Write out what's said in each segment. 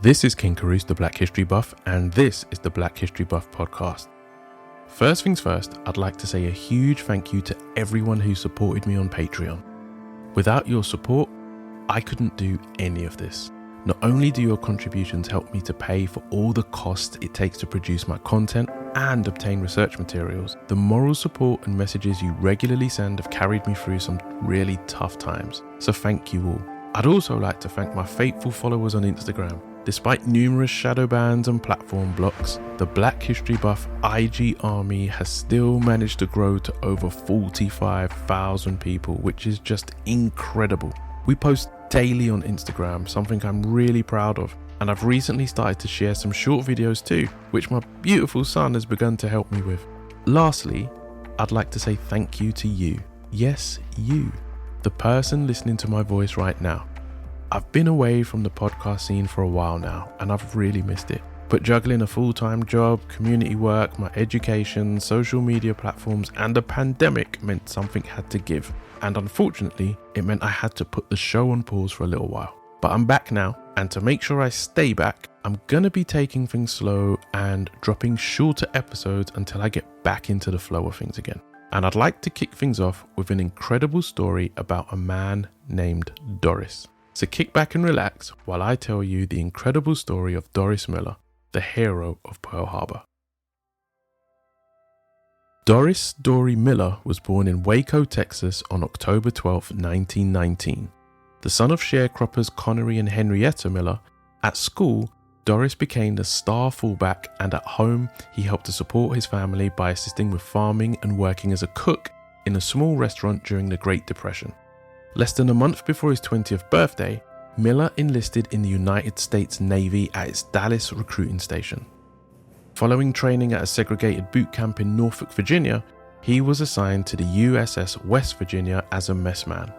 This is King Carouse, the Black History Buff, and this is the Black History Buff podcast. First things first, I'd like to say a huge thank you to everyone who supported me on Patreon. Without your support, I couldn't do any of this. Not only do your contributions help me to pay for all the costs it takes to produce my content and obtain research materials, the moral support and messages you regularly send have carried me through some really tough times. So thank you all. I'd also like to thank my faithful followers on Instagram. Despite numerous shadow bans and platform blocks, the Black History Buff IG army has still managed to grow to over 45,000 people, which is just incredible. We post daily on Instagram, something I'm really proud of, and I've recently started to share some short videos too, which my beautiful son has begun to help me with. Lastly, I'd like to say thank you to you. Yes, you, the person listening to my voice right now. I've been away from the podcast scene for a while now, and I've really missed it. But juggling a full-time job, community work, my education, social media platforms, and a pandemic meant something had to give. And unfortunately, it meant I had to put the show on pause for a little while. But I'm back now, and to make sure I stay back, I'm gonna be taking things slow and dropping shorter episodes until I get back into the flow of things again. And I'd like to kick things off with an incredible story about a man named Doris. So kick back and relax while I tell you the incredible story of Doris Miller, the hero of Pearl Harbor. Doris Dory Miller was born in Waco, Texas on October 12, 1919. The son of sharecroppers Connery and Henrietta Miller, at school, Doris became the star fullback, and at home, he helped to support his family by assisting with farming and working as a cook in a small restaurant during the Great Depression. Less than a month before his 20th birthday, Miller enlisted in the United States Navy at its Dallas recruiting station. Following training at a segregated boot camp in Norfolk, Virginia, he was assigned to the USS West Virginia as a messman.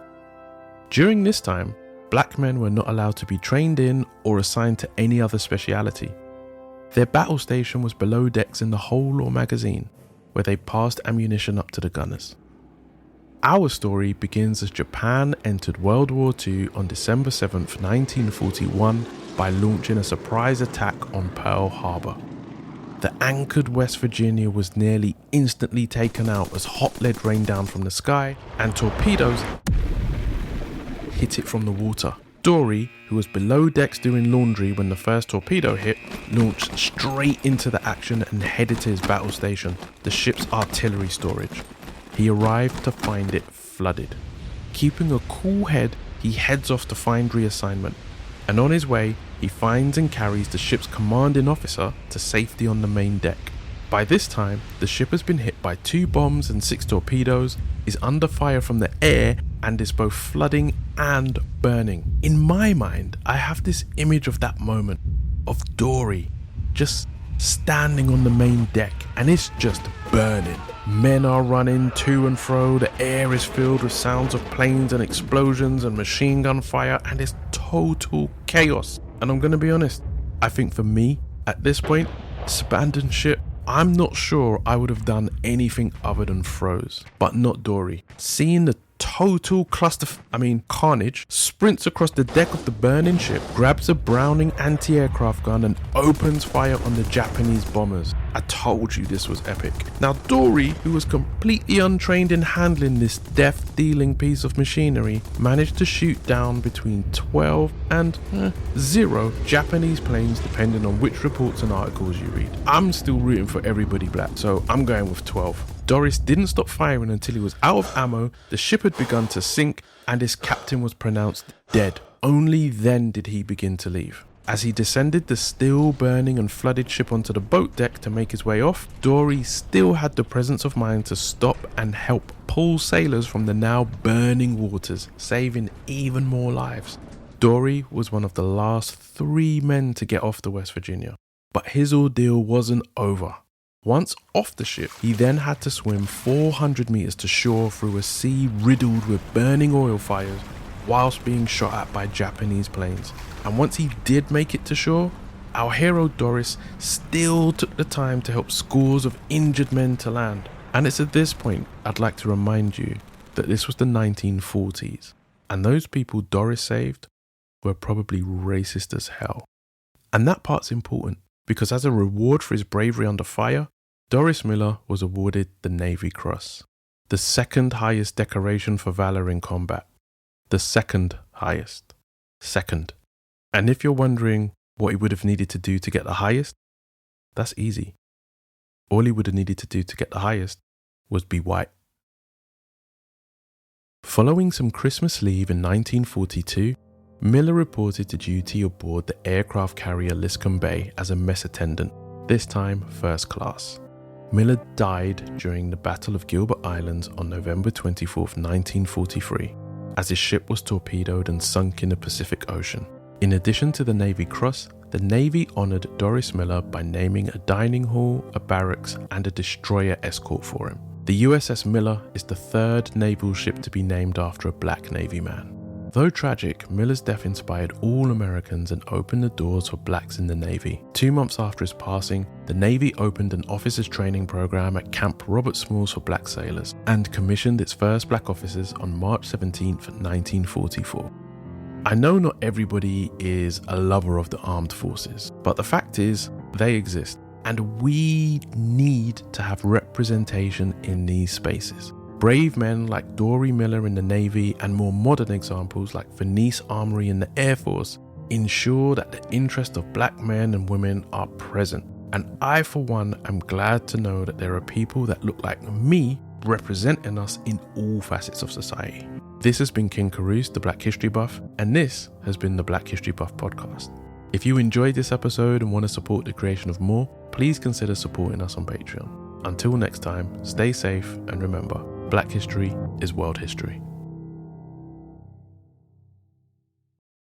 During this time, black men were not allowed to be trained in or assigned to any other speciality. Their battle station was below decks in the hold or magazine, where they passed ammunition up to the gunners. Our story begins as Japan entered World War II on December 7, 1941 by launching a surprise attack on Pearl Harbor. The anchored West Virginia was nearly instantly taken out as hot lead rained down from the sky and torpedoes hit it from the water. Dory, who was below decks doing laundry when the first torpedo hit, launched straight into the action and headed to his battle station, the ship's artillery storage. He arrived to find it flooded. Keeping a cool head, he heads off to find reassignment, and on his way, he finds and carries the ship's commanding officer to safety on the main deck. By this time, the ship has been hit by 2 bombs and 6 torpedoes, is under fire from the air, and is both flooding and burning. In my mind, I have this image of that moment, of Dory, just standing on the main deck, and it's just burning. Men are running to and fro, the air is filled with sounds of planes and explosions and machine gun fire, and it's total chaos. And I'm gonna be honest, I think for me, at this point, abandoned ship, I'm not sure I would have done anything other than froze. But not Dory. Seeing the total carnage, sprints across the deck of the burning ship, grabs a Browning anti-aircraft gun and opens fire on the Japanese bombers. I told you this was epic. Now Dory, who was completely untrained in handling this death-dealing piece of machinery, managed to shoot down between 12 and 0 Japanese planes depending on which reports and articles you read. I'm still rooting for everybody black, so I'm going with 12. Doris didn't stop firing until he was out of ammo, the ship had begun to sink, and his captain was pronounced dead. Only then did he begin to leave. As he descended the still burning and flooded ship onto the boat deck to make his way off, Dory still had the presence of mind to stop and help pull sailors from the now burning waters, saving even more lives. Dory was one of the last 3 men to get off the West Virginia, but his ordeal wasn't over. Once off the ship, he then had to swim 400 meters to shore through a sea riddled with burning oil fires whilst being shot at by Japanese planes. And once he did make it to shore, our hero Doris still took the time to help scores of injured men to land. And it's at this point I'd like to remind you that this was the 1940s, and those people Doris saved were probably racist as hell. And that part's important because as a reward for his bravery under fire, Doris Miller was awarded the Navy Cross, the second highest decoration for valor in combat. The second highest. Second. And if you're wondering what he would have needed to do to get the highest, that's easy. All he would have needed to do to get the highest was be white. Following some Christmas leave in 1942, Miller reported to duty aboard the aircraft carrier Liscombe Bay as a mess attendant, this time first class. Miller died during the Battle of Gilbert Islands on November 24, 1943, as his ship was torpedoed and sunk in the Pacific Ocean. In addition to the Navy Cross, the Navy honoured Doris Miller by naming a dining hall, a barracks, and a destroyer escort for him. The USS Miller is the third naval ship to be named after a black Navy man. Though tragic, Miller's death inspired all Americans and opened the doors for blacks in the Navy. 2 months after his passing, the Navy opened an officers training program at Camp Robert Smalls for black sailors and commissioned its first black officers on March 17, 1944. I know not everybody is a lover of the armed forces, but the fact is, they exist, and we need to have representation in these spaces. Brave men like Doris Miller in the Navy and more modern examples like Venice Armory in the Air Force ensure that the interests of black men and women are present. And I, for one, am glad to know that there are people that look like me representing us in all facets of society. This has been King Carouse, the Black History Buff, and this has been the Black History Buff podcast. If you enjoyed this episode and want to support the creation of more, please consider supporting us on Patreon. Until next time, stay safe and remember, Black history is world history.